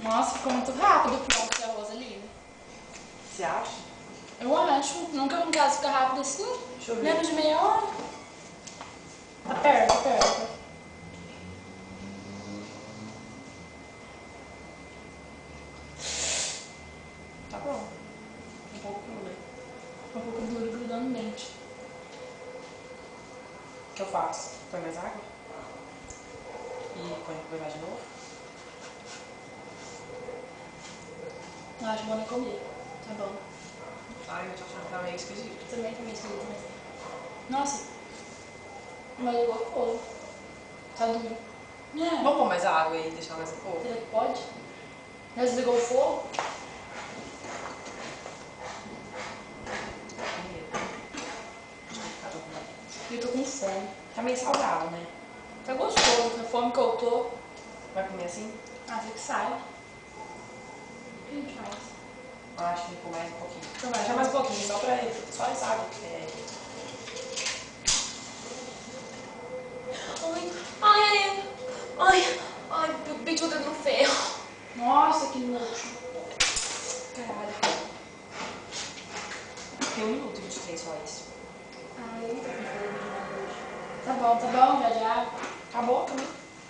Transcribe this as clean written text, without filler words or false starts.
Nossa, ficou muito rápido pronto esse arroz ali. Você acha? Eu acho. Nunca vi um caso ficar rápido assim. Deixa eu ver. Menos de meia hora. Tá perto, tá perto. Tá bom. Um pouco cru, né? Um pouco duro, grudando no dente. O que eu faço? Põe mais água? E põe mais de novo? Eu acho bom nem comer. Tá bom. Ai, eu tô achando que tá meio esquisito. Também esquisito, mas... Nossa. Mas é gostoso. Tá duro. É. Vamos pôr mais água e deixar mais um pouco? Será que pode? Já desligou o fogo? Eu tô com fome. Tá meio salgado, né? Tá gostoso, a fome que eu tô. Vai comer assim? Ah, você que sabe. O que a gente faz? Eu acho que tem que pôr mais um pouquinho. Então vai. Deixa mais um pouquinho, só essa água que é. Ai, eu bati o dedo no ferro. Nossa, que nojo. Caralho. Tem 1 minuto e 23 só isso. Ah, eu não tô com fome de nada hoje. Tá bom, já. Acabou também?